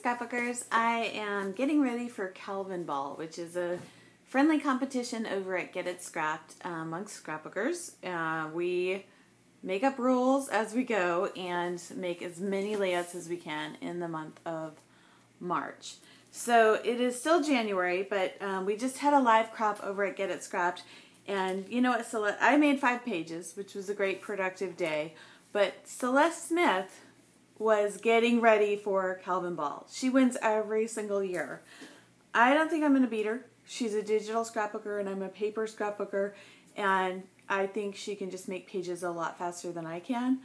Scrapbookers, I am getting ready for Calvinball, which is a friendly competition over at Get It Scrapped amongst Scrapbookers. We make up rules as we go and make as many layouts as we can in the month of March. So it is still January, but we just had a live crop over at Get It Scrapped, and you know what, I made 5 pages, which was a great productive day, but Celeste Smith was getting ready for Calvinball. She wins every single year. I don't think I'm going to beat her. She's a digital scrapbooker and I'm a paper scrapbooker, and I think she can just make pages a lot faster than I can,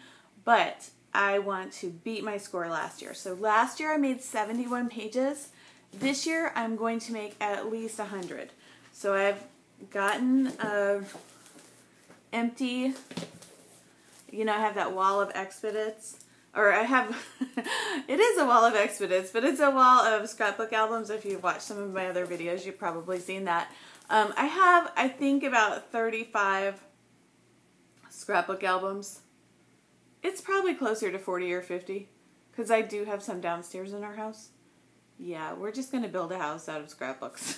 but I want to beat my score last year. So last year I made 71 pages. This year I'm going to make at least 100. So I've gotten a empty, you know, I have that wall of expedites. Or I have, it is a wall of expedites, but it's a wall of scrapbook albums. If you've watched some of my other videos, you've probably seen that. I have, I think, about 35 scrapbook albums. It's probably closer to 40 or 50, because I do have some downstairs in our house. Yeah, we're just going to build a house out of scrapbooks.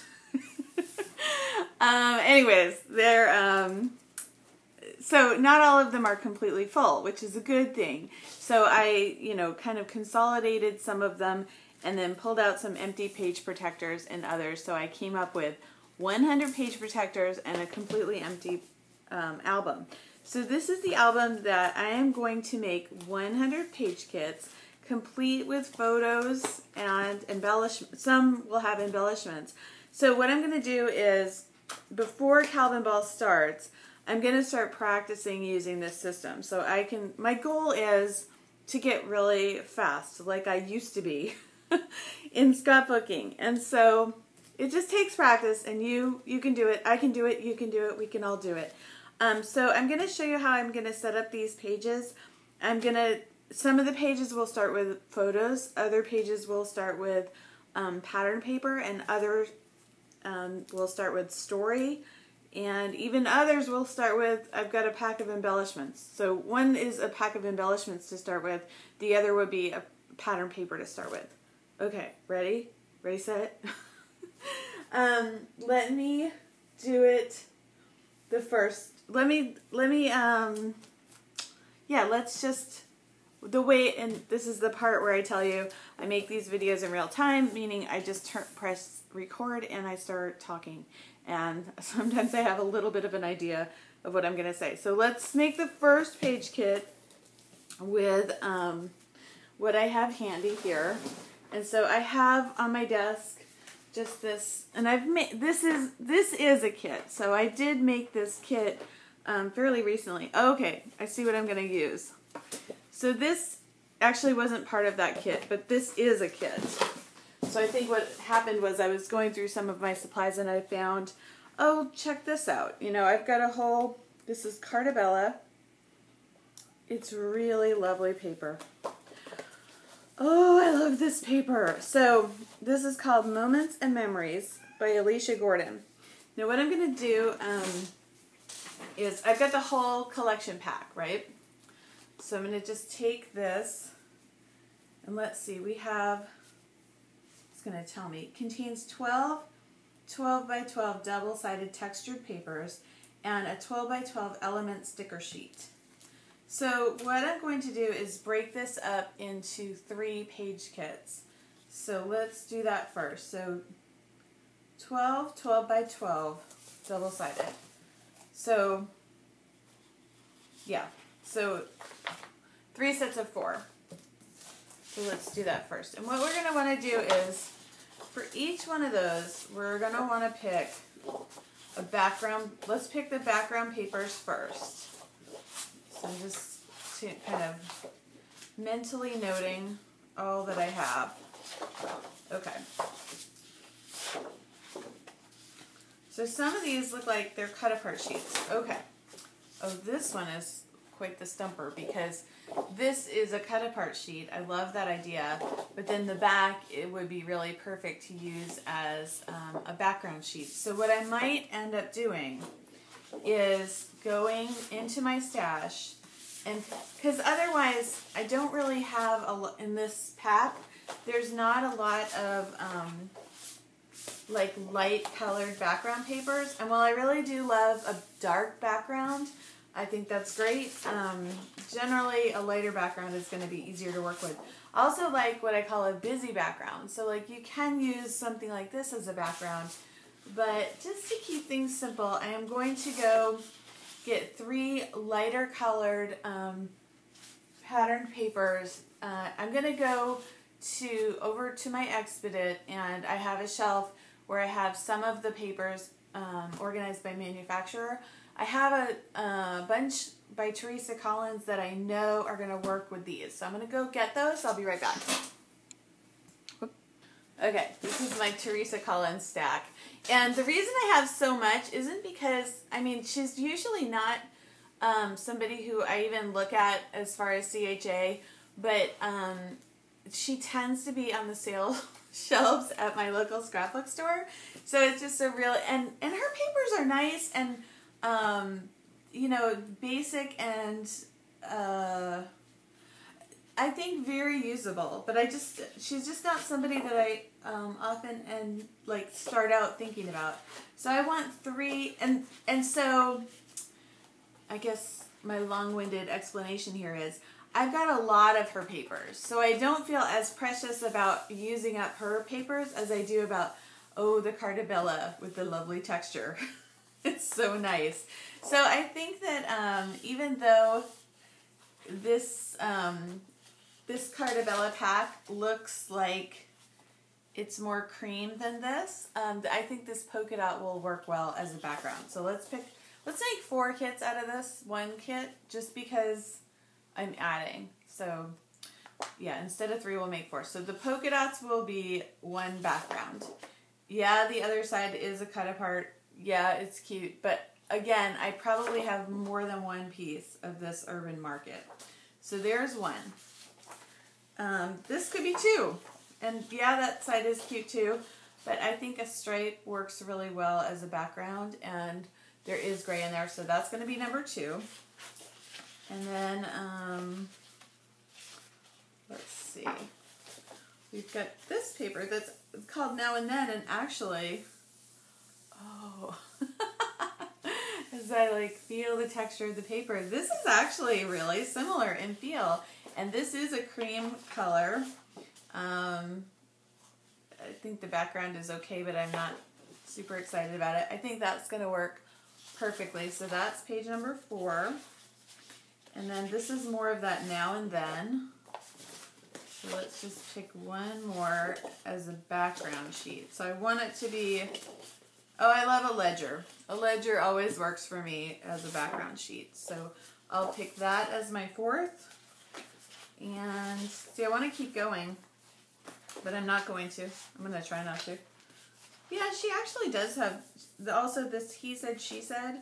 Anyways, so not all of them are completely full, which is a good thing. So I, kind of consolidated some of them and then pulled out some empty page protectors and others. So I came up with 100 page protectors and a completely empty album. So this is the album that I am going to make 100 page kits, complete with photos and embellishments. Some will have embellishments. So what I'm going to do is, before Calvinball starts, I'm going to start practicing using this system. So my goal is to get really fast, like I used to be in scrapbooking. And so it just takes practice, and you can do it, I can do it, you can do it, we can all do it. So I'm going to show you how I'm going to set up these pages. Some of the pages will start with photos, other pages will start with pattern paper, and others will start with story. And even others will start with, I've got a pack of embellishments. So one is a pack of embellishments to start with. The other would be a pattern paper to start with. Okay, ready? Ready, set? Let me do it the first. Let's just, and this is the part where I tell you I make these videos in real time, meaning I just press record and I start talking. And sometimes I have a little bit of an idea of what I'm going to say. So let's make the first page kit with what I have handy here. And so I have on my desk just this, and I've made, this is a kit. So I did make this kit fairly recently. Okay, I see what I'm going to use. So this actually wasn't part of that kit, but this is a kit. So I think what happened was I was going through some of my supplies and I found, oh, check this out. I've got a whole, this is Cardabella. It's really lovely paper. Oh, I love this paper. So this is called Moments and Memories by Alicia Gordon. Now what I'm going to do is I've got the whole collection pack, right? So I'm going to just take this and let's see, we have, going to tell me, it contains 12 by 12 double-sided textured papers and a 12 by 12 element sticker sheet. So what I'm going to do is break this up into 3 page kits. So let's do that first. So 12 by 12 double-sided. So yeah, so 3 sets of 4. So let's do that first. And what we're going to want to do is, for each one of those, we're going to want to pick a background. Let's pick the background papers first. So I'm just kind of mentally noting all that I have. Okay. So some of these look like they're cut-apart sheets. Okay. Oh, this one is quite the stumper because this is a cut-apart sheet. I love that idea, but then the back, it would be really perfect to use as a background sheet. So what I might end up doing is going into my stash, and because otherwise I don't really have in this pack, there's not a lot of like light colored background papers. And while I really do love a dark background, I think that's great. Generally, a lighter background is going to be easier to work with. I also like what I call a busy background. So like you can use something like this as a background, but just to keep things simple, I am going to go get 3 lighter colored patterned papers. I'm going to go over to my Expedit, and I have a shelf where I have some of the papers organized by manufacturer. I have a bunch by Teresa Collins that I know are going to work with these. So I'm going to go get those. I'll be right back. Okay, this is my Teresa Collins stack. And the reason I have so much isn't because, I mean, she's usually not somebody who I even look at as far as CHA, but she tends to be on the sale shelves at my local scrapbook store. So it's just a real, and her papers are nice and, you know, basic and, I think very usable, but she's just not somebody that I often and like start out thinking about. So I want 3, and so I guess my long-winded explanation here is I've got a lot of her papers, so I don't feel as precious about using up her papers as I do about, oh, the Cartabella with the lovely texture. It's so nice. So I think that even though this this Cartabella pack looks like it's more cream than this, I think this polka dot will work well as a background. So let's make 4 kits out of this 1 kit, just because I'm adding. So yeah, instead of 3, we'll make 4. So the polka dots will be 1 background. Yeah, the other side is a cut apart. Yeah, it's cute, but again, I probably have more than 1 piece of this Urban Market. So there's 1. This could be 2. And yeah, that side is cute too, but I think a stripe works really well as a background, and there is gray in there, so that's going to be number 2. And then, let's see. We've got this paper that's called Now and Then, and actually, oh, as I like feel the texture of the paper, this is actually really similar in feel. And this is a cream color. I think the background is okay, but I'm not super excited about it. I think that's going to work perfectly. So that's page number 4. And then this is more of that Now and Then. So let's just pick 1 more as a background sheet. So I want it to be, oh, I love a ledger. A ledger always works for me as a background sheet. So I'll pick that as my 4th. And see, I want to keep going, but I'm not going to. I'm going to try not to. Yeah, she actually does have, also this he said, she said.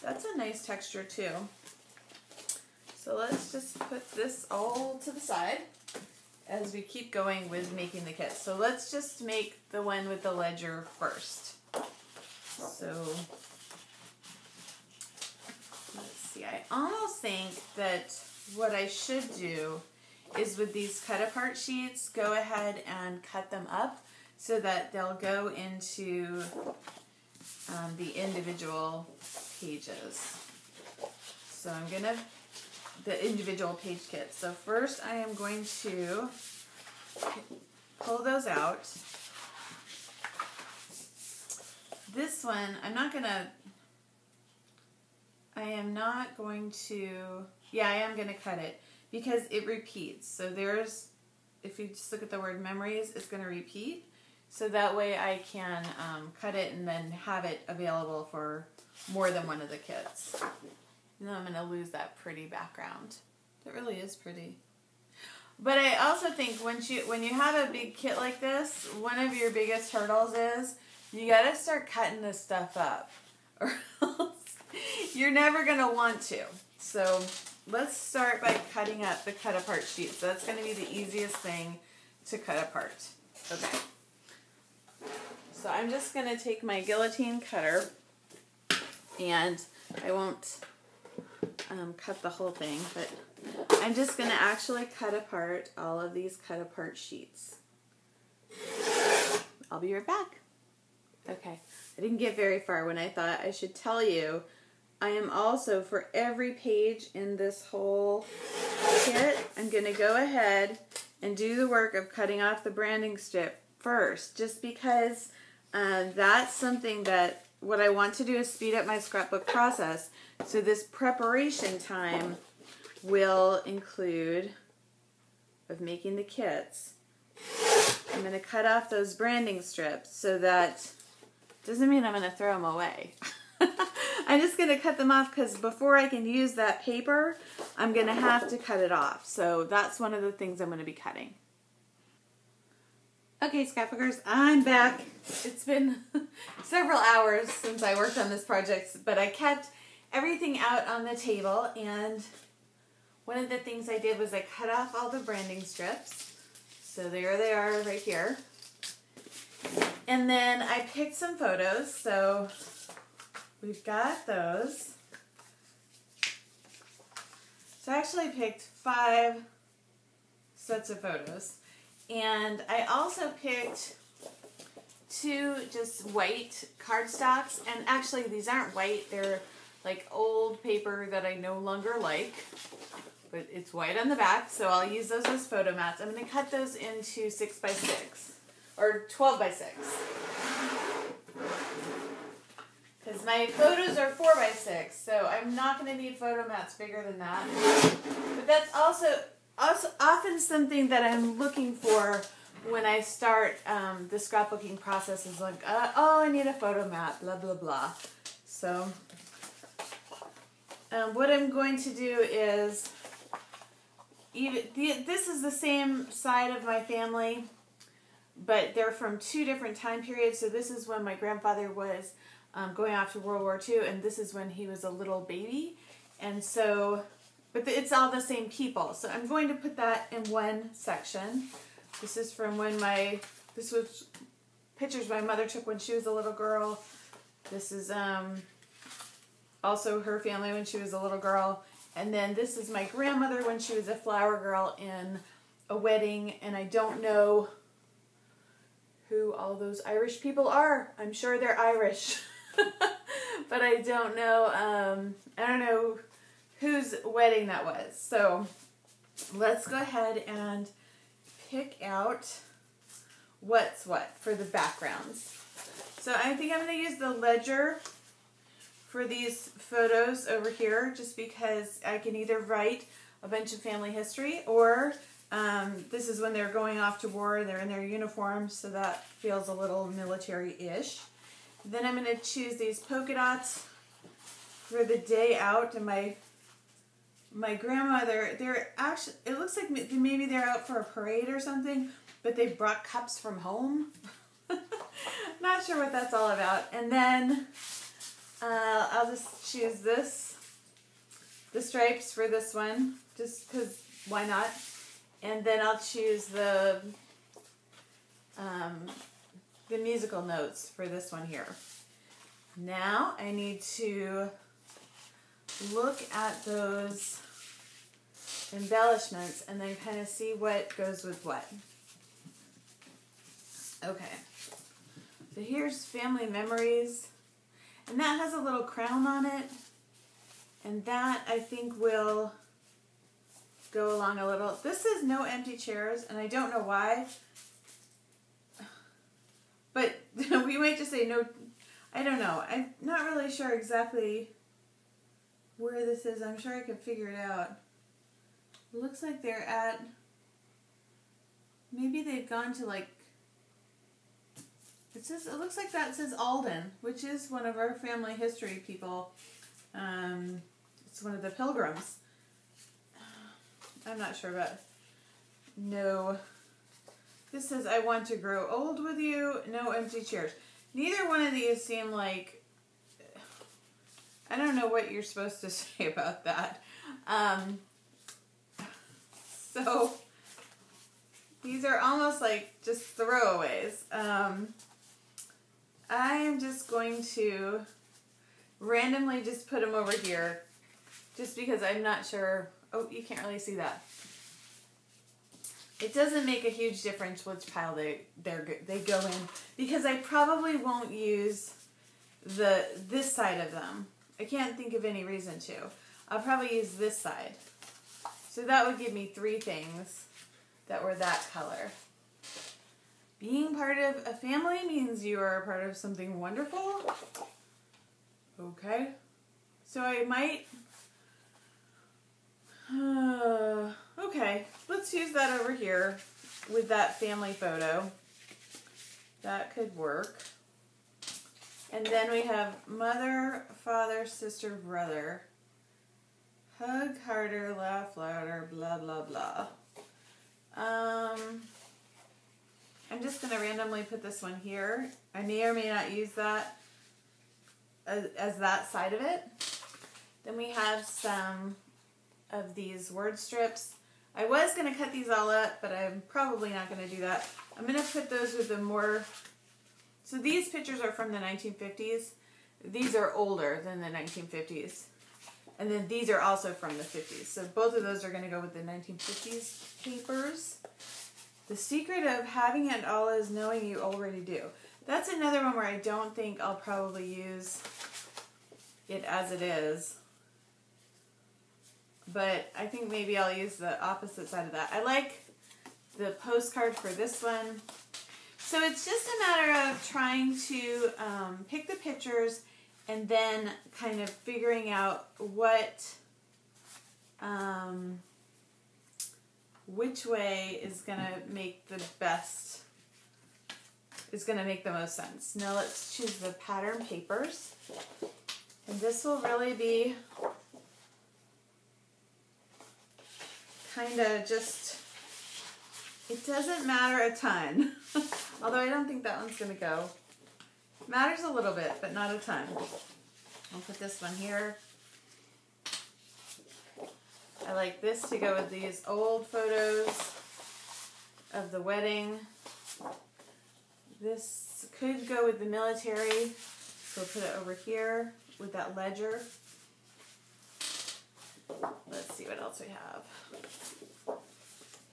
That's a nice texture too. So let's just put this all to the side as we keep going with making the kit. So let's just make the one with the ledger first. So let's see, I almost think that what I should do is with these cut apart sheets, go ahead and cut them up so that they'll go into the individual pages. So I'm gonna, the individual page kits. So first I am going to pull those out. This one, I am not going to, yeah, I am going to cut it because it repeats. So there's, if you just look at the word memories, it's going to repeat. So that way I can cut it and then have it available for more than one of the kits. And then I'm going to lose that pretty background. It really is pretty. But I also think when you have a big kit like this, one of your biggest hurdles is you got to start cutting this stuff up, or else you're never going to want to. So let's start by cutting up the cut apart sheets. So that's going to be the easiest thing to cut apart. Okay. So I'm just going to take my guillotine cutter, and I won't cut the whole thing, but I'm just going to actually cut apart all of these cut apart sheets. I'll be right back. Okay, I didn't get very far when I thought I should tell you I am also, for every page in this whole kit, I'm going to go ahead and do the work of cutting off the branding strip first, just because that's something that what I want to do is speed up my scrapbook process. So this preparation time will include of making the kits. I'm going to cut off those branding strips so that doesn't mean I'm going to throw them away. I'm just going to cut them off because before I can use that paper, I'm going to have to cut it off. So that's one of the things I'm going to be cutting. Okay, scrapbookers, I'm back. It's been several hours since I worked on this project, but I kept everything out on the table, and one of the things I did was I cut off all the branding strips. So there they are right here. And then I picked some photos, so we've got those. So I actually picked 5 sets of photos. And I also picked 2 just white cardstocks. And actually these aren't white, they're like old paper that I no longer like. But it's white on the back, so I'll use those as photo mats. I'm going to cut those into 6 by 6 or 12 by 6. Because my photos are 4 by 6, so I'm not going to need photo mats bigger than that. But that's also often something that I'm looking for when I start the scrapbooking process is like, oh, I need a photo mat, blah, blah, blah. So what I'm going to do is, this is the same side of my family, but they're from 2 different time periods. So this is when my grandfather was going off to World War II, and this is when he was a little baby. And so, but it's all the same people. So I'm going to put that in one section. This is from when this was pictures my mother took when she was a little girl. This is also her family when she was a little girl. And then this is my grandmother when she was a flower girl in a wedding. And I don't know who all those Irish people are. I'm sure they're Irish. But I don't know whose wedding that was. So let's go ahead and pick out what's what for the backgrounds. So I think I'm going to use the ledger for these photos over here, just because I can either write a bunch of family history, or this is when they're going off to war, they're in their uniforms, so that feels a little military-ish. Then I'm going to choose these polka dots for the day out, and my grandmother, they're actually, it looks like maybe they're out for a parade or something, but they brought cups from home. Not sure what that's all about. And then I'll just choose the stripes for this one, just because why not? And then I'll choose the musical notes for this one here. Now I need to look at those embellishments and then kind of see what goes with what. Okay, so here's family memories, and that has a little crown on it, and that I think will go along a little. This is no empty chairs, and I don't know why, but we might just say no. I don't know. I'm not really sure exactly where this is. I'm sure I can figure it out. It looks like they're at, maybe they've gone to like, it looks like that says Alden, which is one of our family history people. It's one of the pilgrims. I'm not sure about, no. This says, I want to grow old with you, no empty chairs. Neither one of these seem like, I don't know what you're supposed to say about that. So, these are almost like just throwaways. I am just going to randomly just put them over here just because I'm not sure. Oh, you can't really see that. It doesn't make a huge difference which pile they go in, because I probably won't use this side of them. I can't think of any reason to. I'll probably use this side. So that would give me 3 things that were that color. Being part of a family means you are a part of something wonderful. Okay. So I might... okay, let's use that over here with that family photo. That could work. And then we have mother, father, sister, brother. Hug harder, laugh louder, blah, blah, blah. I'm just going to randomly put this one here. I may or may not use that as that side of it. Then we have some of these word strips. I was going to cut these all up, but I'm probably not going to do that. I'm going to put those with the more... So these pictures are from the 1950s. These are older than the 1950s. And then these are also from the 50s. So both of those are going to go with the 1950s papers. The secret of having it all is knowing you already do. That's another one where I don't think I'll probably use it as it is. But I think maybe I'll use the opposite side of that. I like the postcard for this one. So it's just a matter of trying to pick the pictures and then kind of figuring out which way is going to make the best, is going to make the most sense. Now let's choose the pattern papers. And this will really be kind of just, it doesn't matter a ton. Although I don't think that one's going to go. Matters a little bit, but not a ton. I'll put this one here. I like this to go with these old photos of the wedding. This could go with the military, so we'll put it over here with that ledger. Let's see what else we have.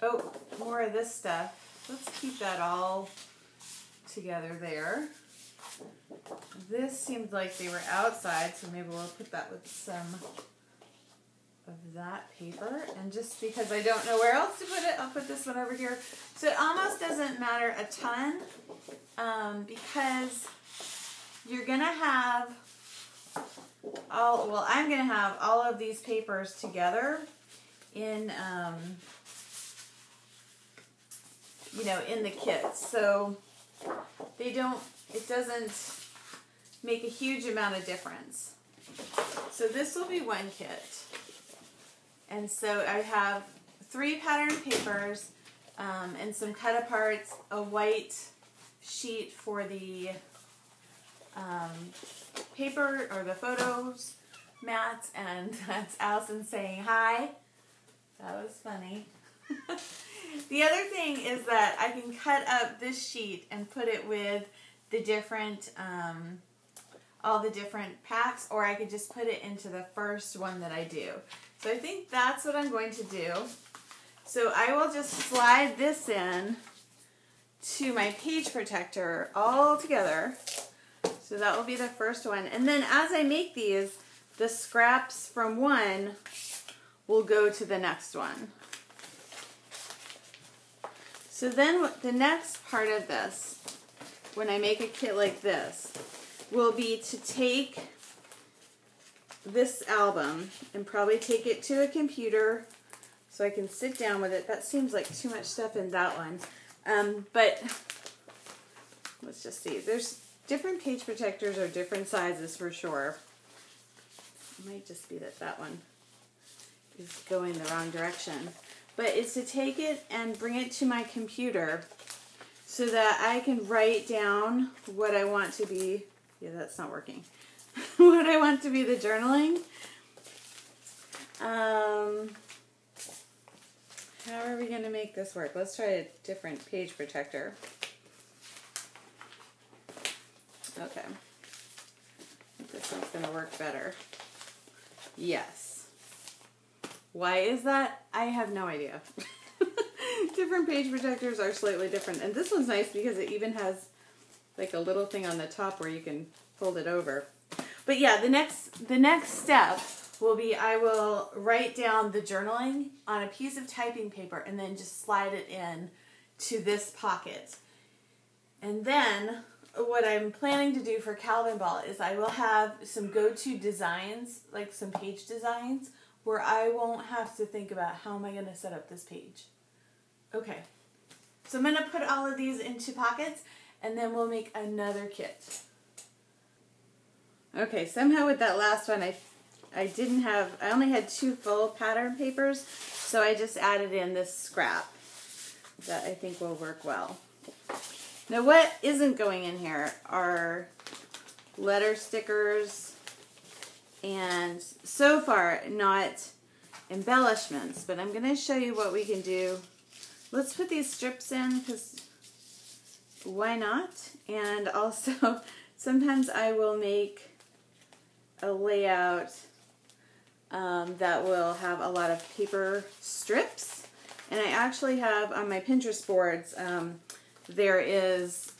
Oh, more of this stuff. Let's keep that all together there. This seemed like they were outside, so maybe we'll put that with some of that paper. And just because I don't know where else to put it, I'll put this one over here. So it almost doesn't matter a ton, because you're going to have I'm going to have all of these papers together in, in the kit. So it doesn't make a huge amount of difference. So this will be one kit. And so I have 3 pattern papers and some cut aparts, a white sheet for the paper or the photos mats, and that's Allison saying hi. That was funny. The other thing is that I can cut up this sheet and put it with the different, all the different packs, or I could just put it into the first one that I do. So I think that's what I'm going to do. So I will just slide this in to my page protector all together. So that will be the first one. And then as I make these, the scraps from one will go to the next one. So then the next part of this, when I make a kit like this, will be to take this album and probably take it to a computer so I can sit down with it. That seems like too much stuff in that one. But let's just see. There's different page protectors are different sizes for sure. It might just be that one is going the wrong direction. But it's to take it and bring it to my computer so that I can write down what I want to be. Yeah, that's not working. What I want to be the journaling. How are we going to make this work? Let's try a different page protector. Okay. I think this one's going to work better. Yes. Why is that? I have no idea. Different page protectors are slightly different. And this one's nice because it even has like a little thing on the top where you can fold it over. But yeah, the next step will be I will write down the journaling on a piece of typing paper and then just slide it in to this pocket. And then what I'm planning to do for Calvinball is I will have some go-to designs, like some page designs, where I won't have to think about how am I going to set up this page. Okay, so I'm going to put all of these into pockets and then we'll make another kit. Okay, somehow with that last one I only had 2 full pattern papers, so I just added in this scrap that I think will work well. Now what isn't going in here are letter stickers and so far not embellishments, but I'm going to show you what we can do. Let's put these strips in because why not? And also sometimes I will make a layout that will have a lot of paper strips. And I actually have on my Pinterest boards, there is,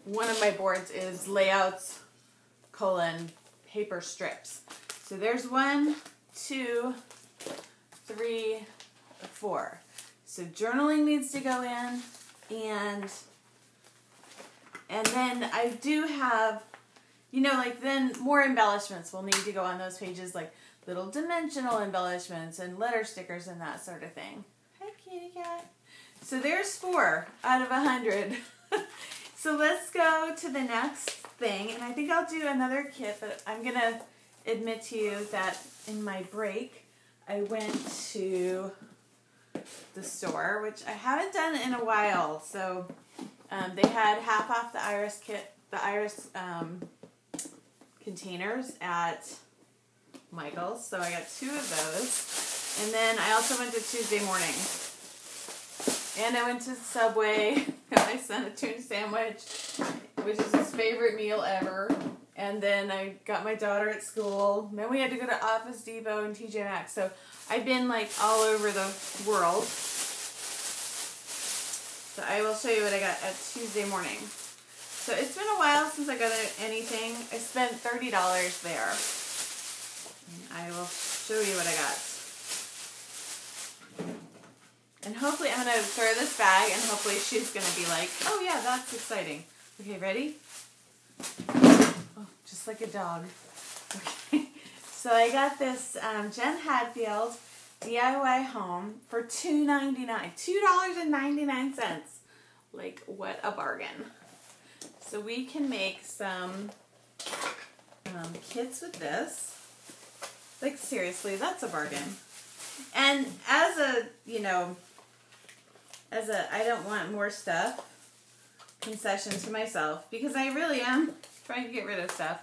one of my boards is layouts, paper strips. So there's 1, 2, 3, 4. So journaling needs to go in, and then I do have, you know, like then more embellishments will need to go on those pages, like little dimensional embellishments and letter stickers and that sort of thing. Hi, kitty cat. So there's 4 out of 100. So let's go to the next thing, and I think I'll do another kit, but I'm going to admit to you that in my break, I went to the store, which I haven't done in a while. So they had half off the iris kit, the iris containers at Michael's, so I got 2 of those. And then I also went to Tuesday morning. And I went to Subway, got my son a tuna sandwich, which is his favorite meal ever. And then I got my daughter at school. Then we had to go to Office Depot and TJ Maxx. So I've been like all over the world. So I will show you what I got at Tuesday morning. So it's been a while since I got anything. I spent $30 there. And I will show you what I got. And hopefully I'm going to throw this bag and hopefully she's going to be like, oh yeah, that's exciting. Okay, ready? Oh, just like a dog. Okay. So I got this Jen Hadfield DIY home for $2.99. $2.99. Like, what a bargain. So we can make some kits with this. Like, seriously, that's a bargain. And as a, you know, I don't want more stuff concession to myself, because I really am trying to get rid of stuff,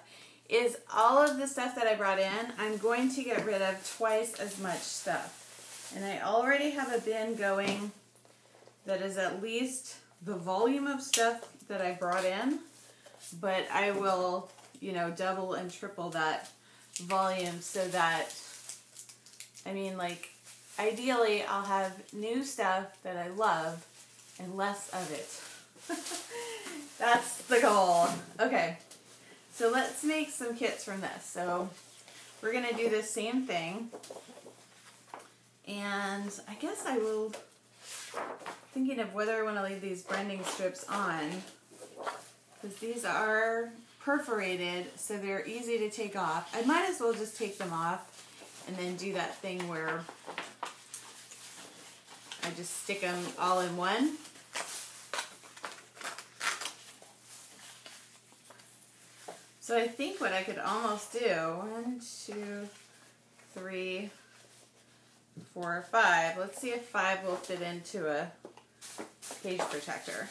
is all of the stuff that I brought in, I'm going to get rid of twice as much stuff. And I already have a bin going that is at least the volume of stuff that I brought in, but I will, you know, double and triple that volume so that, I mean, like, ideally I'll have new stuff that I love and less of it. That's the goal. Okay, so let's make some kits from this. So we're going to do the same thing. And I guess I will, thinking of whether I want to leave these branding strips on, because these are perforated, so they're easy to take off. I might as well just take them off and then do that thing where I just stick them all in one. So I think what I could almost do, 1, 2, 3, 4, 5. Let's see if 5 will fit into a page protector.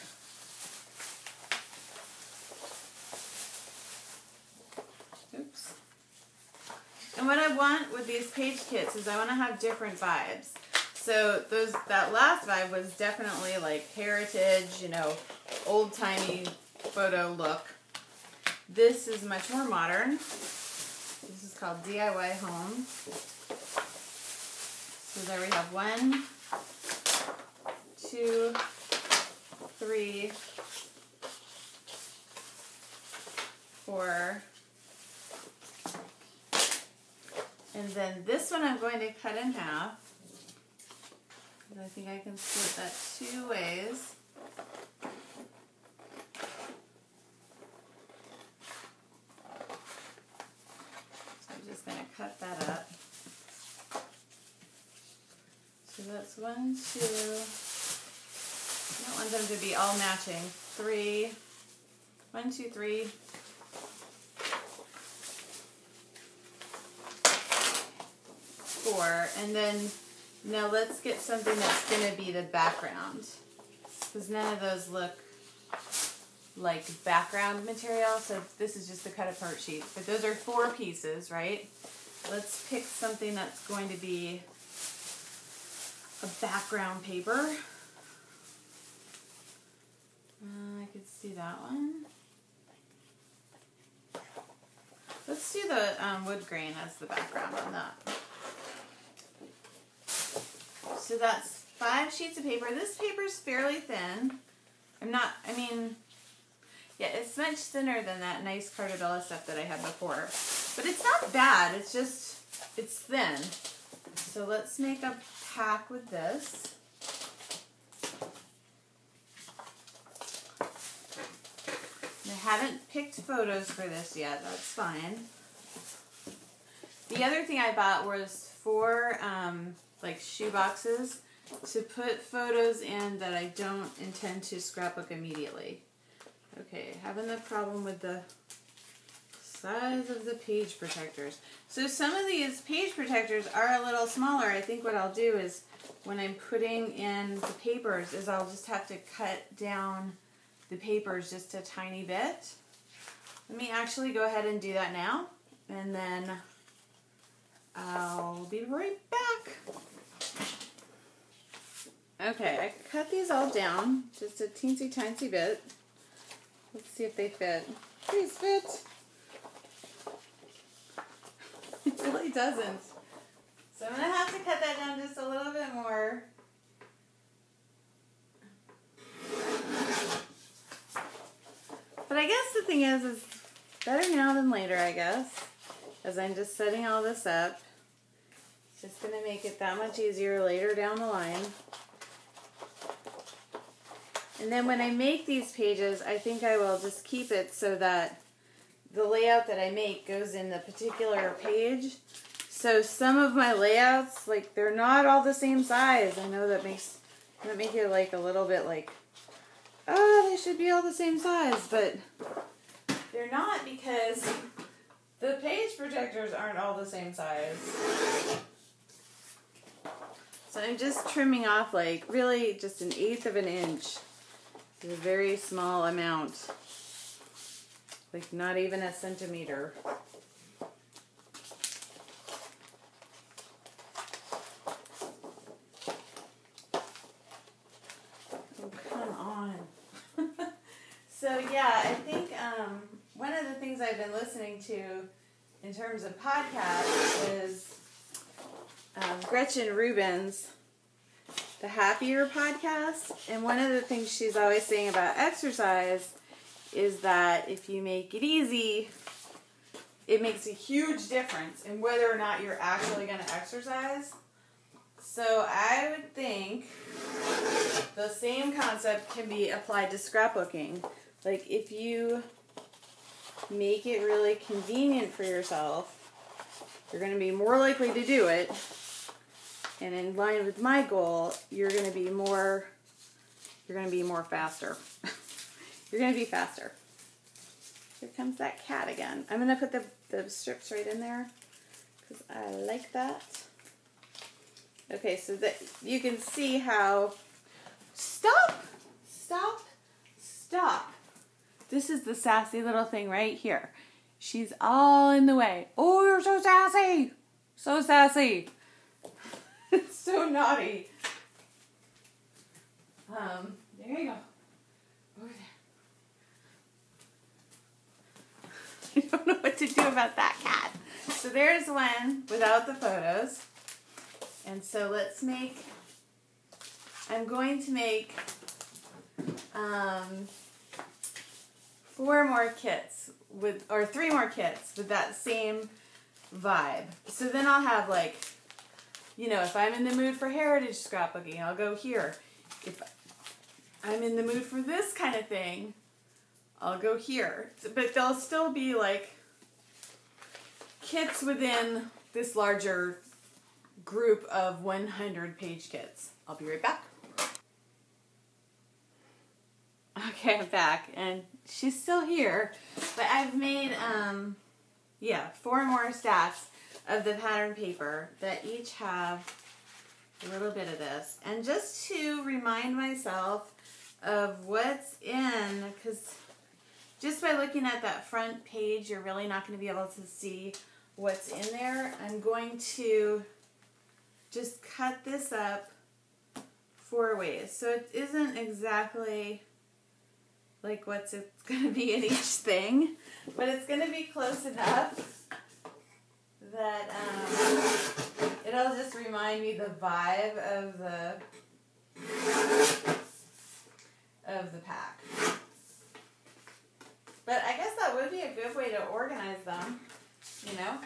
Oops. And what I want with these page kits is I want to have different vibes. So that last vibe was definitely like heritage, you know, old-timey photo look. This is much more modern. This is called DIY Home. So there we have 1, 2, 3, 4. And then this one I'm going to cut in half. And I think I can split that 2 ways. So I'm just going to cut that up. So that's 1, 2. I don't want them to be all matching. 3. 1, 2, 3. 4. And then now let's get something that's going to be the background, because none of those look like background material. So this is just the cut apart sheet, but those are 4 pieces, right? Let's pick something that's going to be a background paper. I could see that one. Let's do the wood grain as the background on that. So that's 5 sheets of paper. This paper is fairly thin. Yeah, it's much thinner than that nice Cartabella stuff that I had before. But it's not bad, it's just, it's thin. So let's make a pack with this. And I haven't picked photos for this yet, that's fine. The other thing I bought was 4 like shoe boxes to put photos in that I don't intend to scrapbook immediately. Okay, having the problem with the size of the page protectors. So some of these page protectors are a little smaller. I think what I'll do is when I'm putting in the papers is I'll just have to cut down the papers just a tiny bit. Let me actually go ahead and do that now, and then I'll be right back. Okay, I cut these all down just a teensy tiny bit. Let's see if they fit. Please fit. It really doesn't. So I'm going to have to cut that down just a little bit more. But I guess the thing is better now than later, I guess, as I'm just setting all this up. It's just going to make it that much easier later down the line. And then when I make these pages, I think I will just keep it so that the layout that I make goes in the particular page. So some of my layouts, like, they're not all the same size. I know that makes it like a little bit like, oh, they should be all the same size, but they're not, because the page protectors aren't all the same size. So I'm just trimming off like really just 1/8 of an inch. It's a very small amount, like not even a centimeter. Oh, come on. So yeah, I think one of the things I've been listening to in terms of podcasts is Gretchen Rubin's The Happier Podcast. And one of the things she's always saying about exercise is that if you make it easy, it makes a huge difference in whether or not you're actually going to exercise. So I would think the same concept can be applied to scrapbooking. Like, if you make it really convenient for yourself, you're going to be more likely to do it. And in line with my goal, you're going to be more faster. You're going to be faster. Here comes that cat again. I'm going to put the strips right in there because I like that. Okay, so that you can see how, stop. This is the sassy little thing right here. She's all in the way. Oh, you're so sassy. So sassy. It's so naughty. There you go. Over there. I don't know what to do about that cat. So there's one without the photos. And so let's make, I'm going to make 4 more kits with, or 3 more kits with that same vibe. So then I'll have like, you know, if I'm in the mood for heritage scrapbooking, I'll go here. If I'm in the mood for this kind of thing, I'll go here. But they'll still be like kits within this larger group of 100-page kits. I'll be right back. Okay, I'm back, and she's still here, but I've made, 4 more stacks of the pattern paper that each have a little bit of this. And just to remind myself of what's in, because just by looking at that front page, you're really not going to be able to see what's in there. I'm going to just cut this up 4 ways. So it isn't exactly like what's it's going to be in each thing, but it's going to be close enough that it'll just remind me the vibe of the pack. But I guess that would be a good way to organize them, you know?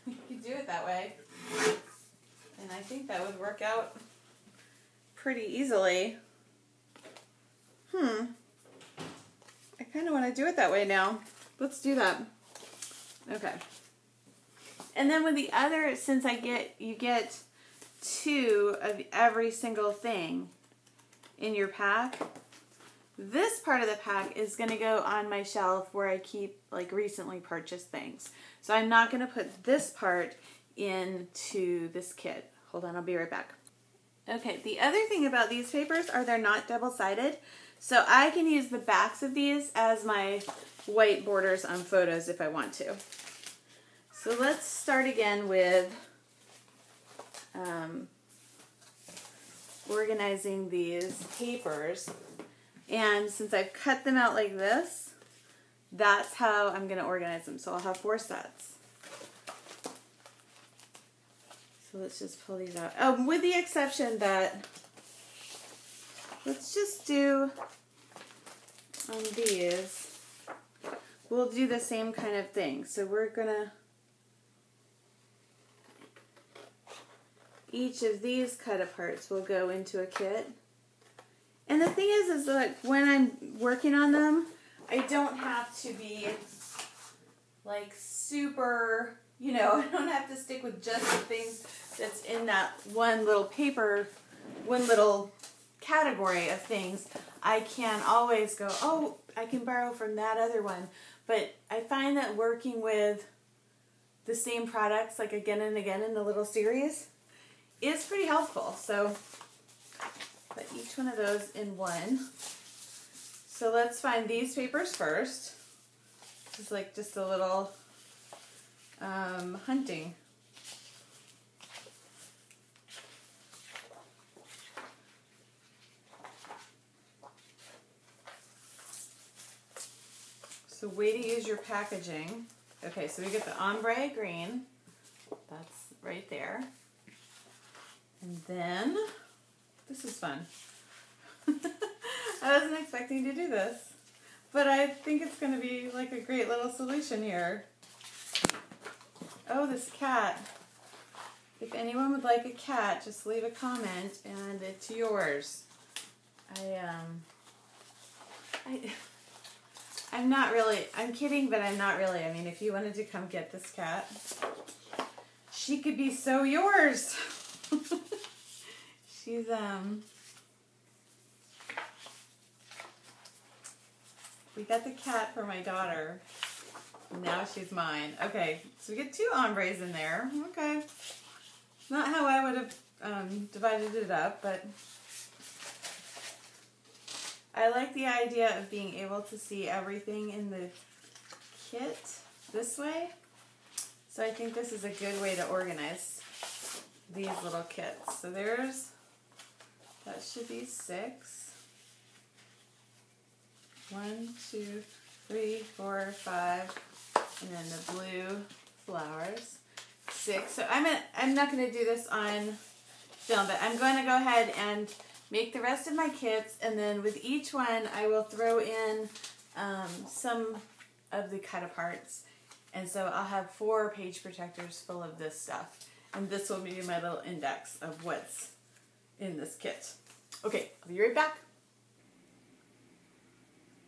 You could do it that way. And I think that would work out pretty easily. I kind of want to do it that way now. Let's do that. Okay. And then with the other, since you get 2 of every single thing in your pack, this part of the pack is going to go on my shelf where I keep like recently purchased things. So I'm not going to put this part into this kit. Hold on, I'll be right back. Okay, the other thing about these papers are they're not double-sided. So I can use the backs of these as my white borders on photos if I want to. So let's start again with organizing these papers. And since I've cut them out like this, that's how I'm going to organize them. So I'll have 4 sets. So let's just pull these out. With the exception that, let's just do on these, we'll do the same kind of thing. So we're going to, each of these cut aparts will go into a kit. And the thing is that when I'm working on them, I don't have to be like super, you know, I don't have to stick with just the things that's in that one little paper, one little category of things. I can always go, oh, I can borrow from that other one. But I find that working with the same products like again and again in the little series is pretty helpful. So put each one of those in one. So let's find these papers first. This is like just a little hunting. So way to use your packaging. Okay, so we get the ombre green. That's right there. And then, this is fun. I wasn't expecting to do this, but I think it's going to be like a great little solution here. Oh, this cat. If anyone would like a cat, just leave a comment and it's yours. I'm not really, I'm kidding, but I'm not really. I mean, if you wanted to come get this cat, she could be so yours. She's, we got the cat for my daughter. Now she's mine. Okay, so we get 2 ombres in there. Okay. Not how I would have divided it up, but I like the idea of being able to see everything in the kit this way. So I think this is a good way to organize these little kits. So there's, that should be 6. 1, 2, 3, 4, 5, and then the blue flowers. 6. So I'm not going to do this on film, but I'm going to go ahead and make the rest of my kits, and then with each one I will throw in some of the cut-aparts. And so I'll have 4 page protectors full of this stuff. And this will be my little index of what's in this kit. Okay, I'll be right back.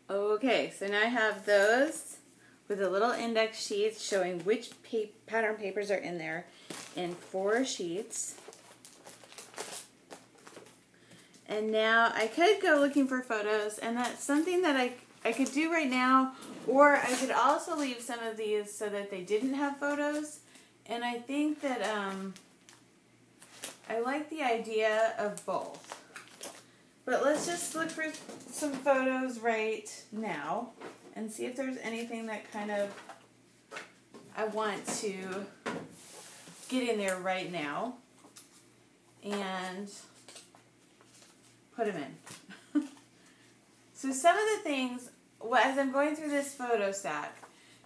Okay, so now I have those with a little index sheet showing which pattern papers are in there in 4 sheets. And now I could go looking for photos, and that's something that I could do right now, or I could also leave some of these so that they didn't have photos. And I think that I like the idea of both. But let's just look for some photos right now and see if there's anything that kind of I want to get in there right now and put them in. So some of the things, as I'm going through this photo stack,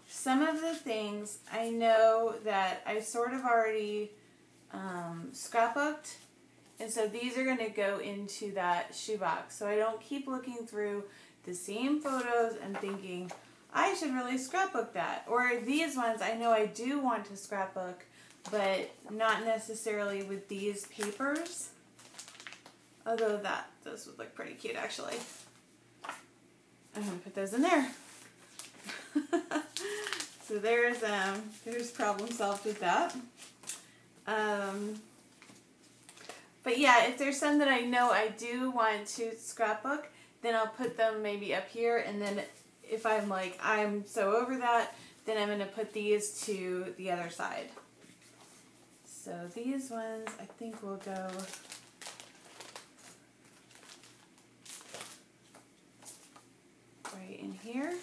some of the things I know that I sort of already scrapbooked, and so these are going to go into that shoebox. So I don't keep looking through the same photos and thinking, I should really scrapbook that. Or these ones I know I do want to scrapbook, but not necessarily with these papers. Although those would look pretty cute actually. I'm going to put those in there. So there's problem solved with that. But yeah, if there's some that I know I do want to scrapbook, then I'll put them maybe up here, and then if I'm like, I'm so over that, then I'm going to put these to the other side. So these ones I think will go right in here.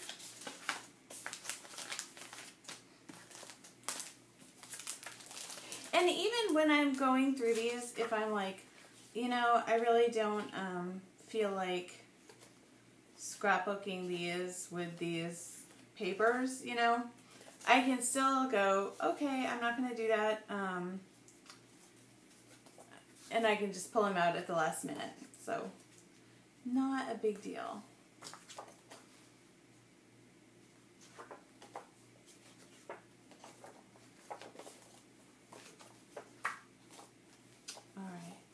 And even when I'm going through these, if I'm like, you know, I really don't feel like scrapbooking these with these papers, you know, I can still go, okay, I'm not going to do that. And I can just pull them out at the last minute. So, not a big deal.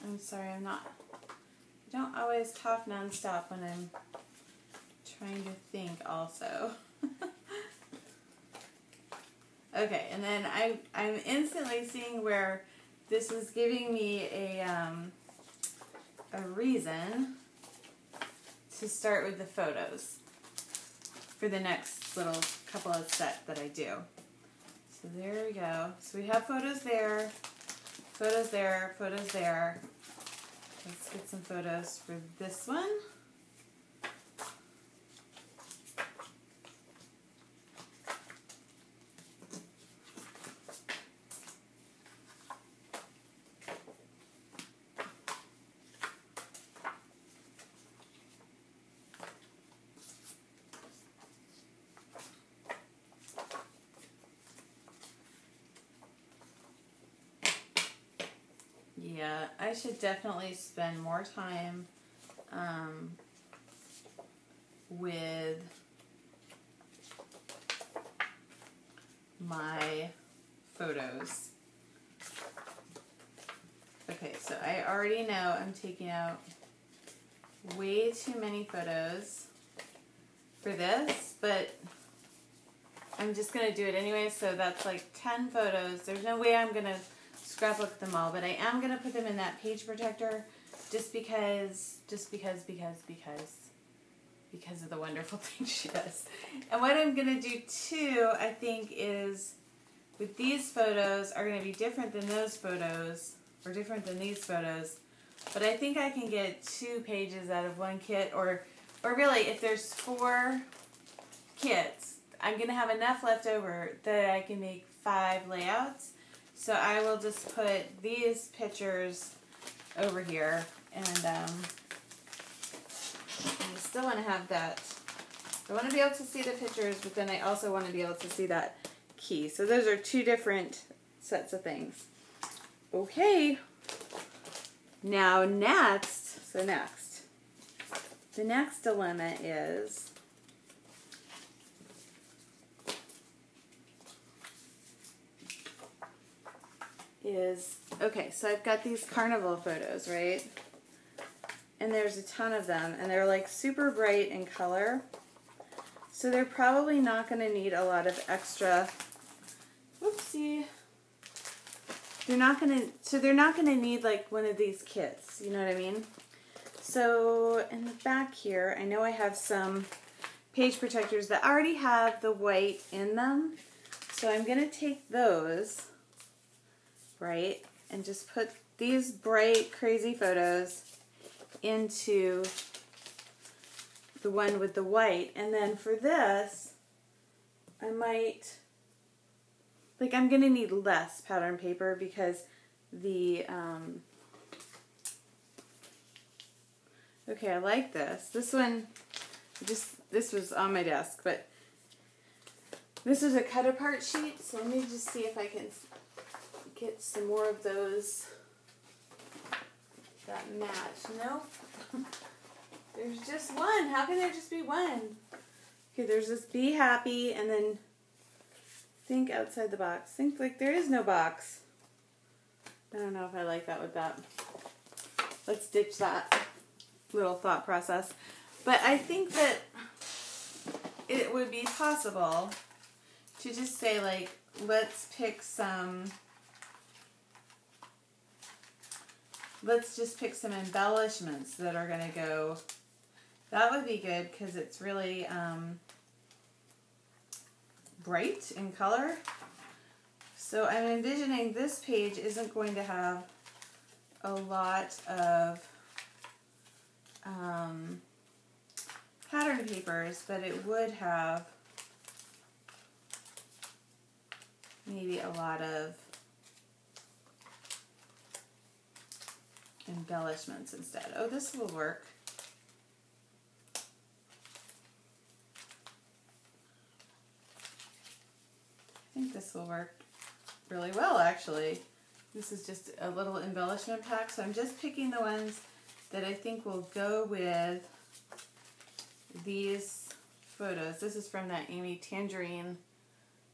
I'm sorry, I don't always talk nonstop when I'm trying to think also. Okay, and then I'm instantly seeing where this is giving me a reason to start with the photos for the next little couple of sets that I do. So there we go. So we have photos there, photos there, photos there. Let's get some photos for this one. Yeah, I should definitely spend more time with my photos. Okay, so I already know I'm taking out way too many photos for this, but I'm just going to do it anyway, so that's like 10 photos. There's no way I'm going to scrapbook them all, but I am going to put them in that page protector just because of the wonderful thing she does. And what I'm going to do too, I think, is with these photos are going to be different than those photos, or different than these photos, but I think I can get 2 pages out of one kit, or really if there's 4 kits, I'm going to have enough left over that I can make 5 layouts. So I will just put these pictures over here, and I still want to have that. I want to be able to see the pictures, but then I also want to be able to see that key. So those are 2 different sets of things. Okay, Now next, the next dilemma is, okay, so I've got these carnival photos, right? And there's a ton of them, and they're like super bright in color. So they're probably not going to need a lot of extra, whoopsie. They're not going to need like one of these kits, you know what I mean? So in the back here, I know I have some page protectors that already have the white in them. So I'm going to take those, right, and just put these bright, crazy photos into the one with the white. And then for this, I might, like, I'm going to need less pattern paper because the, okay, I like this. This one, this was on my desk, but this is a cut apart sheet, so let me just see if I can get some more of those that match. Nope. There's just one. How can there just be one? Okay, there's this be happy, and then think outside the box. Think like there is no box. I don't know if I like that with that. Let's ditch that little thought process. But I think that it would be possible to just say, like, let's just pick some embellishments that are going to go. That would be good because it's really bright in color. So I'm envisioning this page isn't going to have a lot of pattern papers, but it would have maybe a lot of embellishments instead. Oh, this will work. I think this will work really well, actually. This is just a little embellishment pack, so I'm just picking the ones that I think will go with these photos. This is from that Amy Tangerine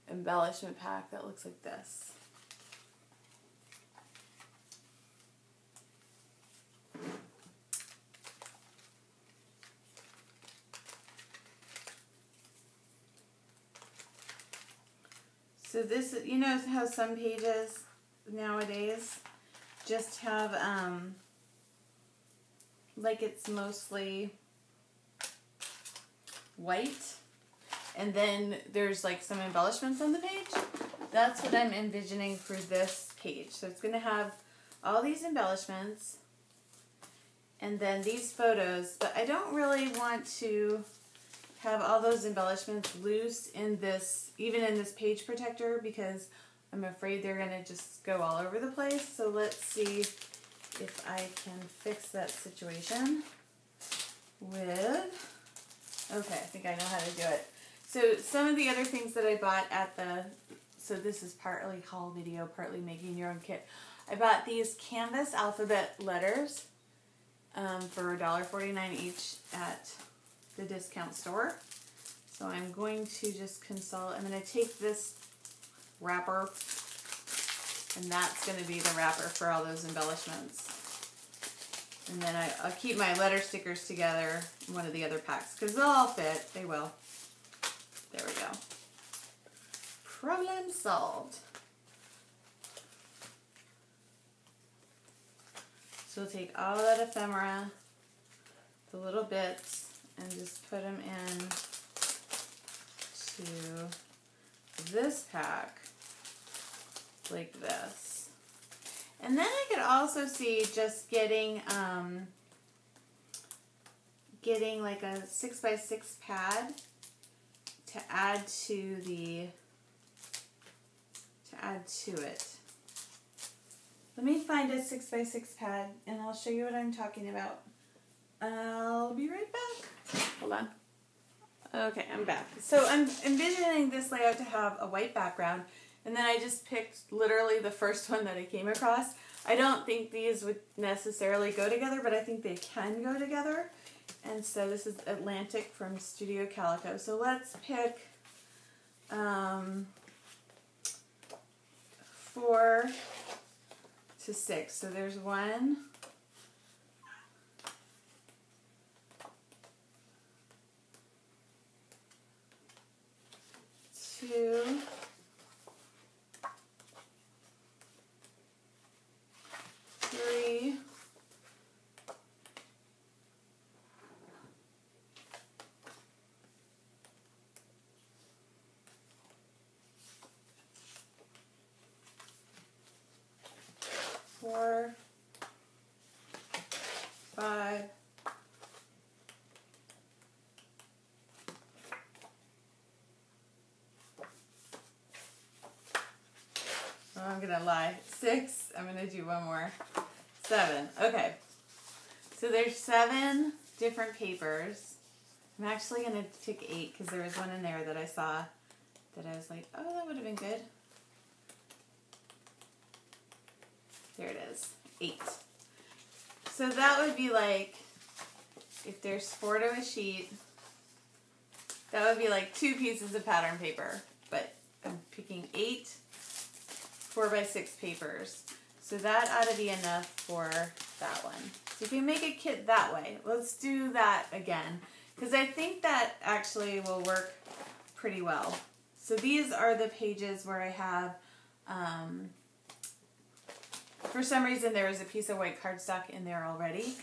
embellishment pack that looks like this. So this, you know how some pages nowadays just have, like it's mostly white, and then there's like some embellishments on the page? That's what I'm envisioning for this page. So it's going to have all these embellishments, and then these photos, but I don't really want to have all those embellishments loose in this, even in this page protector, because I'm afraid they're going to just go all over the place. So let's see if I can fix that situation with, okay, I think I know how to do it. So some of the other things that I bought at the, so this is partly haul video, partly making your own kit. I bought these canvas alphabet letters for $1.49 each at the discount store. So I'm going to just consult, I'm going to take this wrapper, and that's going to be the wrapper for all those embellishments. And then I'll keep my letter stickers together in one of the other packs, because they'll all fit. They will. There we go. Problem solved. So we'll take all that ephemera, the little bits, and just put them in to this pack like this. And then I could also see just getting like a 6x6 pad to add to it. Let me find a 6x6 pad and I'll show you what I'm talking about. I'll be right back. Hold on. Okay, I'm back. So I'm envisioning this layout to have a white background, and then I just picked literally the first one that I came across. I don't think these would necessarily go together, but I think they can go together. And so this is Atlantic from Studio Calico. So let's pick 4 to 6. So there's 1, 2, 3, 4, 5, 6. I'm gonna do one more. 7. Okay. So there's 7 different papers. I'm actually gonna pick 8 because there was one in there that I saw that I was like, oh, that would have been good. There it is. 8. So that would be like, if there's 4 to a sheet, that would be like 2 pieces of pattern paper. But I'm picking 8 4x6 papers. So that ought to be enough for that one. So if you make a kit that way, let's do that again, because I think that actually will work pretty well. So these are the pages where I have, for some reason there was a piece of white cardstock in there already.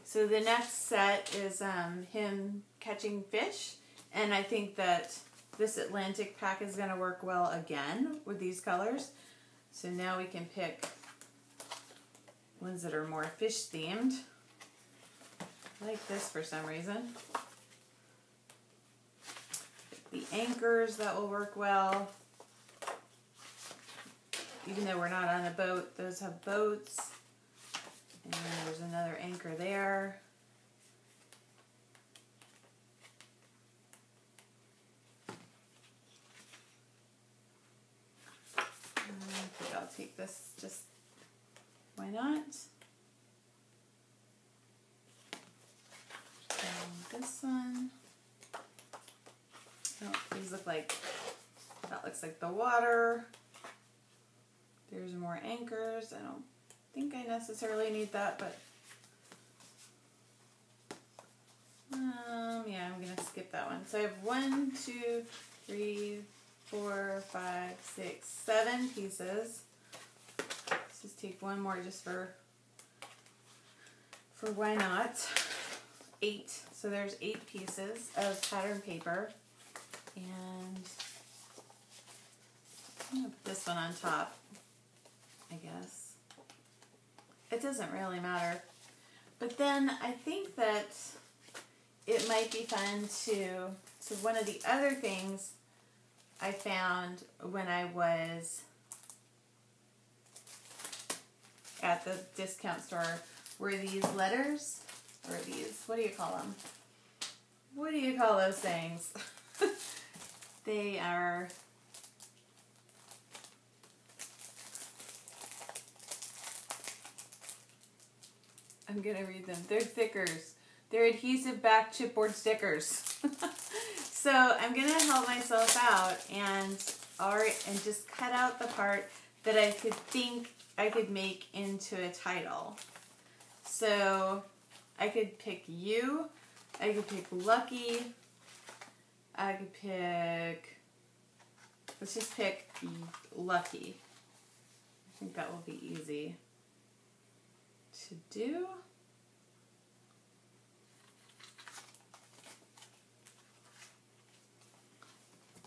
So the next set is him catching fish, and I think that this Atlantic pack is going to work well again with these colors. So now we can pick ones that are more fish themed. I like this for some reason. The anchors, that will work well. Even though we're not on a boat, those have boats. And then there's another anchor there. I think I'll take this, just why not? And this one. Oh, these look like, that looks like the water. There's more anchors. I don't think I necessarily need that, but yeah, I'm gonna skip that one. So I have 1, 2, 3, 4, 5, 6, 7 pieces. Let's just take one more just for why not. 8. So there's 8 pieces of pattern paper, and I'm gonna put this one on top, I guess. It doesn't really matter. But then I think that it might be fun to, so one of the other things I found when I was at the discount store were these letters, or these, what do you call them? What do you call those things? They are, I'm going to read them. They're thickers. They're adhesive back chipboard stickers. So I'm going to help myself out and just cut out the part that I could think I could make into a title. So I could pick you, I could pick Lucky, I could pick, let's just pick Lucky. I think that will be easy to do.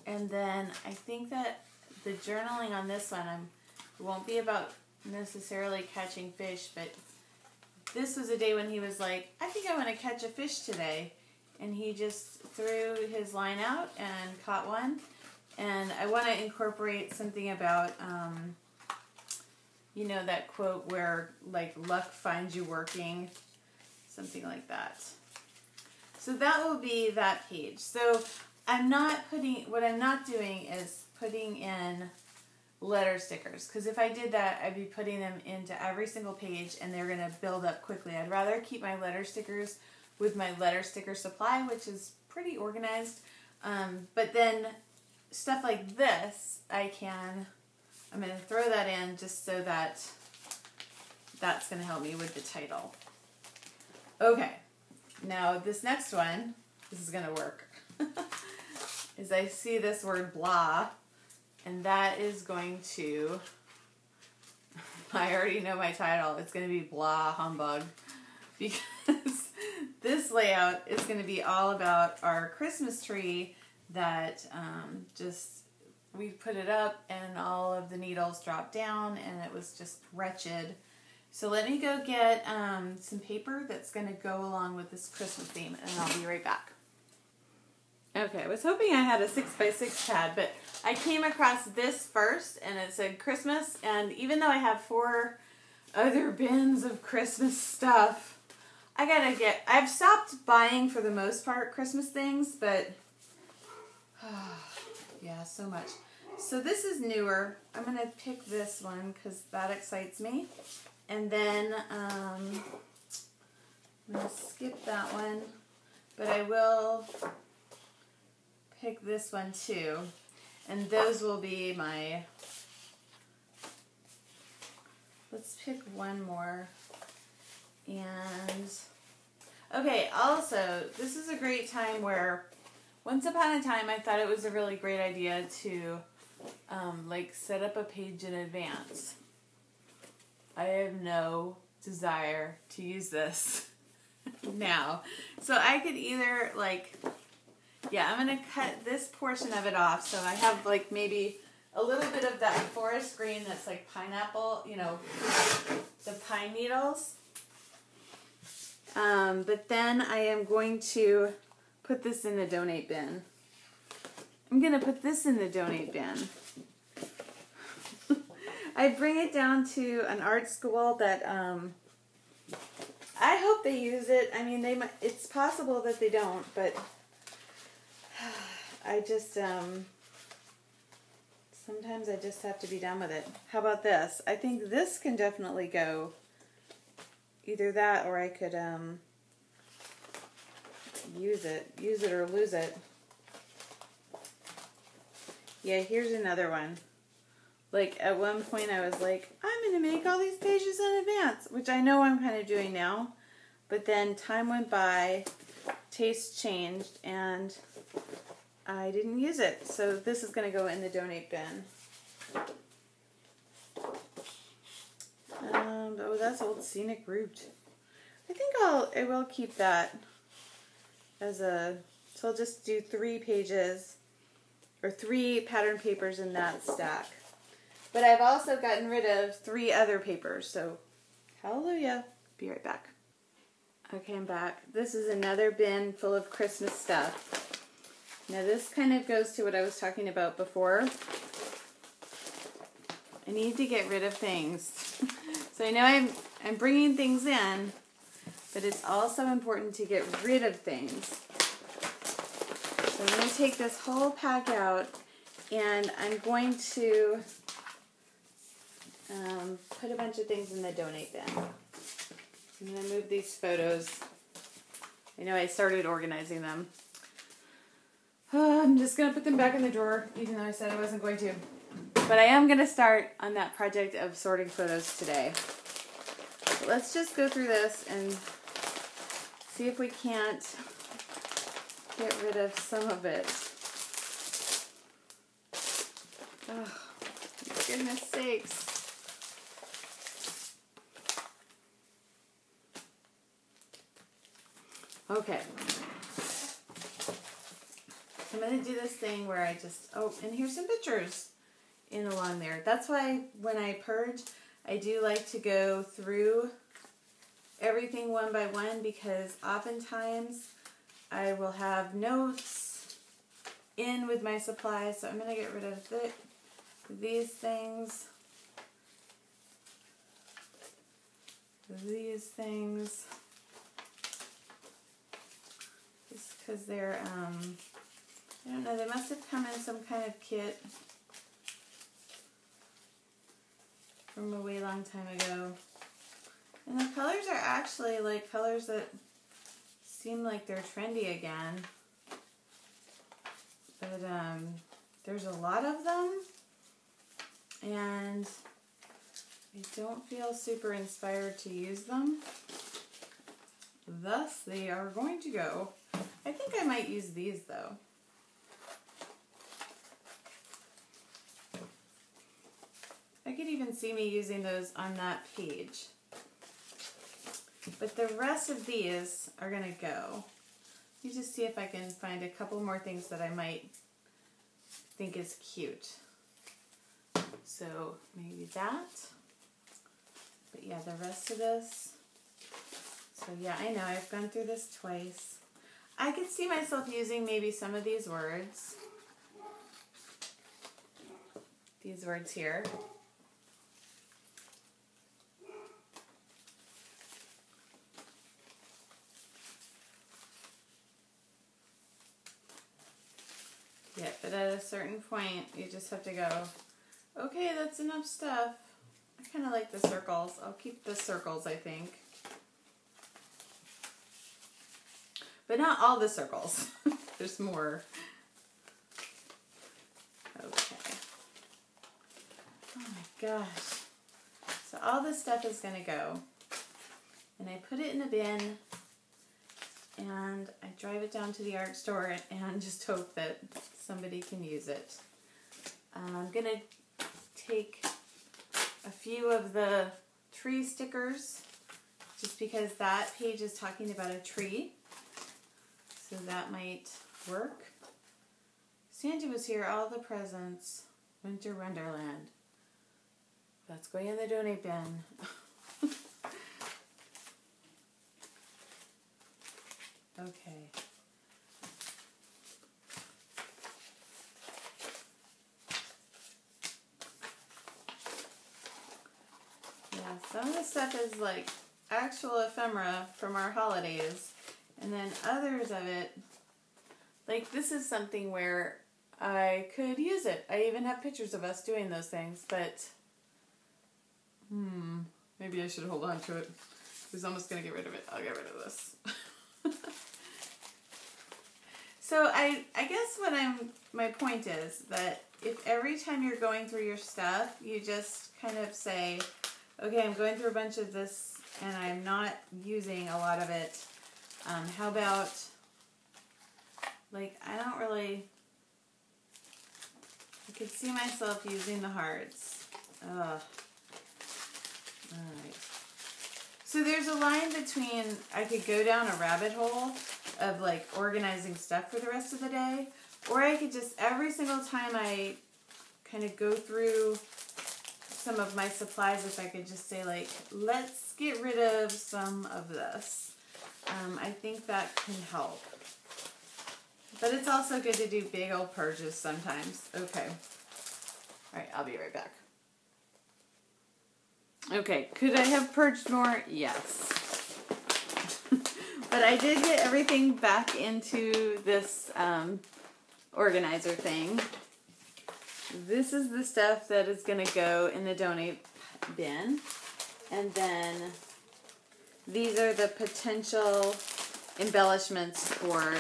And then I think that the journaling on this one, it won't be about necessarily catching fish, but this was a day when he was like, I think I want to catch a fish today. And he just threw his line out and caught one. And I want to incorporate something about, you know, that quote where, like, luck finds you working, something like that. So that will be that page. So I'm not putting, what I'm not doing is putting in letter stickers, because if I did that, I'd be putting them into every single page and they're going to build up quickly. I'd rather keep my letter stickers with my letter sticker supply, which is pretty organized. But then stuff like this, I'm going to throw that in just so that that's going to help me with the title. Okay, now this next one, this is going to work, is I see this word blah. And that is going to, I already know my title, it's going to be blah humbug, because this layout is going to be all about our Christmas tree that we put it up and all of the needles dropped down and it was just wretched. So let me go get some paper that's going to go along with this Christmas theme, and I'll be right back. Okay, I was hoping I had a 6x6 pad, but I came across this first, and it said Christmas, and even though I have 4 other bins of Christmas stuff, I've stopped buying, for the most part, Christmas things, but, yeah, so much. So this is newer. I'm going to pick this one, because that excites me, and then I'm going to skip that one, but I will pick this one too, and those will be my, let's pick one more. And okay, also this is a great time where once upon a time I thought it was a really great idea to like set up a page in advance. I have no desire to use this now, so I could either yeah, I'm going to cut this portion of it off, so I have like maybe a little bit of that forest green that's like pineapple, you know, the pine needles. But then I am going to put this in the donate bin. I'm going to put this in the donate bin. I bring it down to an art school that I hope they use it. I mean, it's possible that they don't, but I just, sometimes I just have to be done with it. How about this? I think this can definitely go, either that or I could use it or lose it. Yeah, here's another one. Like, at one point I was like, I'm going to make all these pages in advance, which I know I'm kind of doing now. But then time went by, taste changed, and I didn't use it. So this is going to go in the donate bin. Oh, that's Old Scenic Route. I think I will keep that as a, so I'll just do 3 pages, or 3 pattern papers in that stack. But I've also gotten rid of 3 other papers, so hallelujah. Be right back. Okay, I'm back. This is another bin full of Christmas stuff. Now this kind of goes to what I was talking about before. I need to get rid of things. So I know I'm bringing things in, but it's also important to get rid of things. So I'm going to take this whole pack out, and I'm going to put a bunch of things in the donate bin. I'm going to move these photos. I know I started organizing them. I'm just going to put them back in the drawer, even though I said I wasn't going to. But I am going to start on that project of sorting photos today. So let's just go through this and see if we can't get rid of some of it. Oh, for goodness sakes. Okay. I'm going to do this thing where I just, oh, and here's some pictures in along there. That's why when I purge, I do like to go through everything one by one, because oftentimes I will have notes in with my supplies. So I'm going to get rid of these things, just because they're, I don't know, they must have come in some kind of kit. from a way long time ago. And the colors are actually like colors that seem like they're trendy again. But there's a lot of them, and I don't feel super inspired to use them. Thus, they are going to go. I think I might use these though. I could even see me using those on that page. But the rest of these are going to go. Let me just see if I can find a couple more things that I might think is cute. So maybe that. But yeah, the rest of this. So yeah, I know I've gone through this twice. I could see myself using maybe some of these words. These words here. Yeah, but at a certain point, you just have to go, okay, that's enough stuff. I kind of like the circles. I'll keep the circles, I think. But not all the circles. There's more. Okay. Oh my gosh. So all this stuff is going to go. And I put it in a bin. And I drive it down to the art store and just hope that somebody can use it. I'm going to take a few of the tree stickers just because that page is talking about a tree. So that might work. Santa was here, all the presents. Winter Wonderland. That's going in the donate bin. Okay. Yeah, some of the stuff is like actual ephemera from our holidays. And then others of it, like this is something where I could use it. I even have pictures of us doing those things, but maybe I should hold on to it. I was almost going to get rid of it. I'll get rid of this. So I guess my point is that if every time you're going through your stuff, you just kind of say, okay, I'm going through a bunch of this and I'm not using a lot of it. How about, like, I could see myself using the hearts. Ugh. Alright. So there's a line between, I could go down a rabbit hole of like organizing stuff for the rest of the day, or I could just, every single time I kind of go through some of my supplies, if I could just say like, let's get rid of some of this. I think that can help. But it's also good to do big old purges sometimes. Okay. Alright, I'll be right back. Okay, could I have purged more? Yes. But I did get everything back into this organizer thing. This is the stuff that is going to go in the donate bin. And then these are the potential embellishments for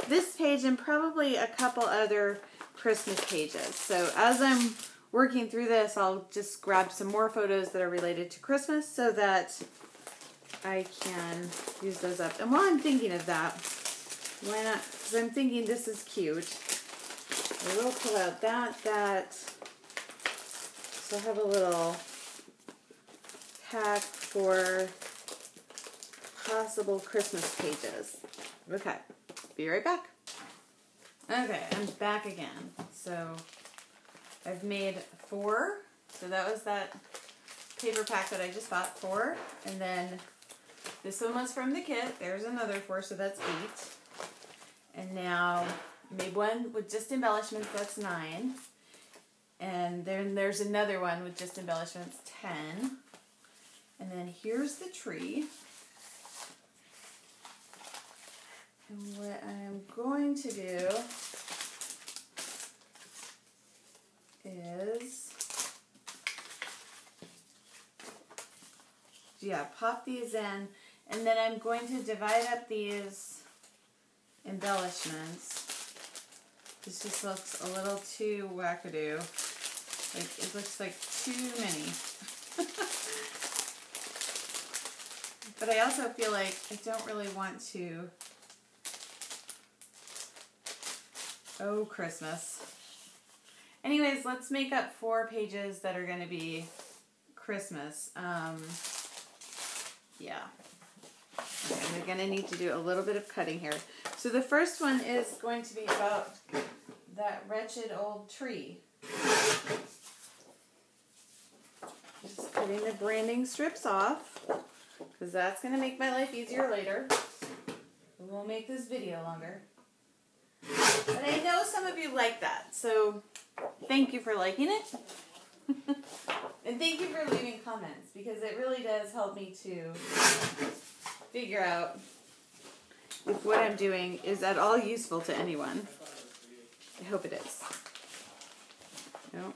this page and probably a couple other Christmas pages. So as I'm working through this, I'll just grab some more photos that are related to Christmas so that I can use those up. And while I'm thinking of that, why not? Because I'm thinking this is cute. I will pull out that. So I have a little pack for possible Christmas pages. Okay, be right back. Okay, I'm back again. So I've made 4. So that was that paper pack that I just bought, 4. And then this one was from the kit. There's another 4, so that's 8. And now I made one with just embellishments, that's 9. And then there's another one with just embellishments, 10. And then here's the tree. And what I'm going to do is pop these in, and then I'm going to divide up these embellishments. This just looks a little too wackadoo. Like, it looks like too many. But I also feel like I don't really want to... Oh, Christmas. Anyways, let's make up 4 pages that are going to be Christmas. Yeah. Okay, we're going to need to do a little bit of cutting here. So the first one is going to be about that wretched old tree. Just cutting the branding strips off, because that's going to make my life easier later. And we'll make this video longer. But I know some of you like that, so thank you for liking it. And thank you for leaving comments, because it really does help me to figure out if what I'm doing is at all useful to anyone. I hope it is. No,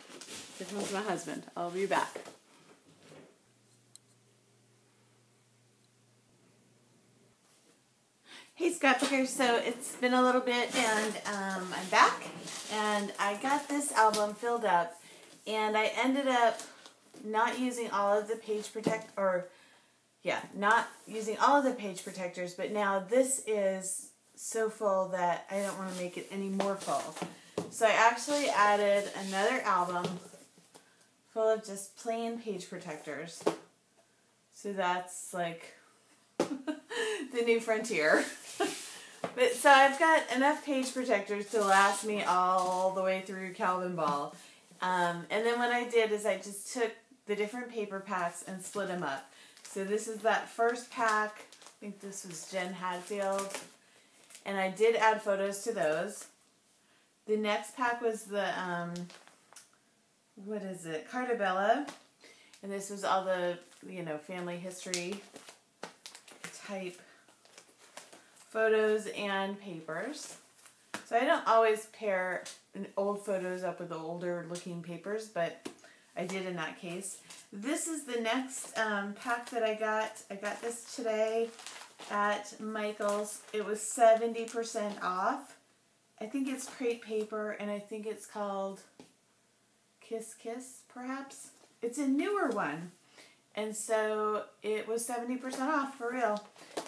here comes my husband. I'll be back. Hey Scrapbookers, so it's been a little bit and I'm back, and I got this album filled up, and I ended up not using all of the page not using all of the page protectors, but now this is so full that I don't want to make it any more full. So I actually added another album full of just plain page protectors. So that's like the new frontier. But so I've got enough page protectors to last me all the way through Calvinball. And then what I did is I just took the different paper packs and split them up. So this is that first pack. I think this was Jen Hadfield. And I did add photos to those. The next pack was the, what is it, Cartabella. And this was all the, family history type photos and papers. So I don't always pair old photos up with the older looking papers, but I did in that case. This is the next pack that I got. I got this today at Michael's. It was 70% off. I think it's crepe paper, and I think it's called Kiss Kiss, perhaps. It's a newer one. And so it was 70% off for real.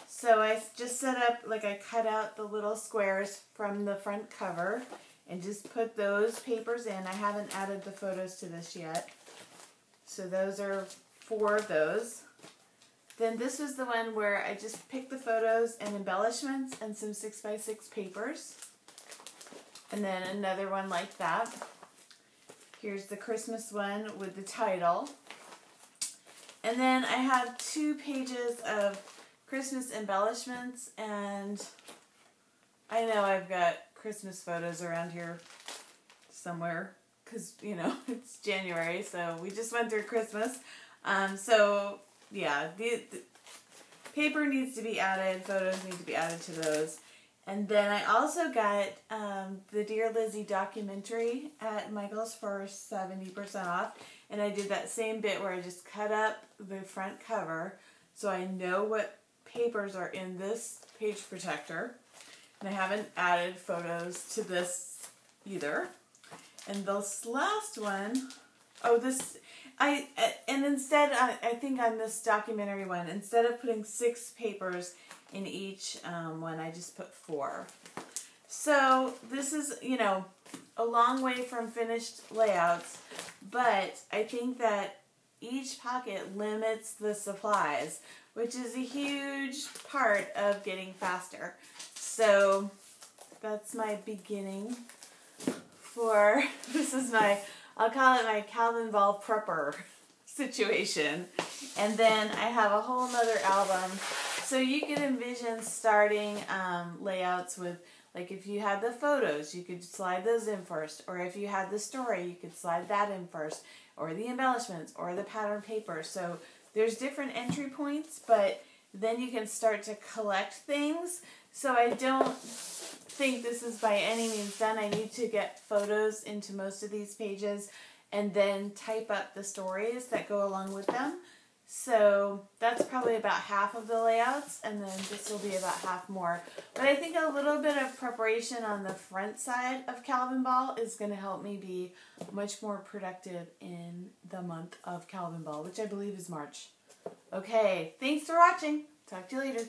So I just set up, I cut out the little squares from the front cover and just put those papers in. I haven't added the photos to this yet. So those are 4 of those. Then this was the one where I just picked the photos and embellishments and some 6x6 papers. And then another one like that. Here's the Christmas one with the title. And then I have 2 pages of Christmas embellishments, and I know I've got Christmas photos around here somewhere, because, it's January, so we just went through Christmas. So, yeah, the paper needs to be added, photos need to be added to those. And then I also got the Dear Lizzie documentary at Michael's for 70% off. And I did that same bit where I just cut up the front cover so I know what papers are in this page protector. And I haven't added photos to this either. And this last one, I think on this documentary one, instead of putting 6 papers in each one, I just put 4. So this is, a long way from finished layouts, but I think that each pocket limits the supplies, which is a huge part of getting faster. So that's my beginning for, I'll call it my Calvinball prepper situation. And then I have a whole nother album. So you can envision starting layouts with, if you had the photos, you could slide those in first. Or if you had the story, you could slide that in first. Or the embellishments, or the pattern paper. So there's different entry points, but then you can start to collect things. So I don't think this is by any means done. I need to get photos into most of these pages and then type up the stories that go along with them. So that's probably about half of the layouts, and then this will be about half more. But I think a little bit of preparation on the front side of Calvinball is going to help me be much more productive in the month of Calvinball, which I believe is March. Okay, thanks for watching. Talk to you later.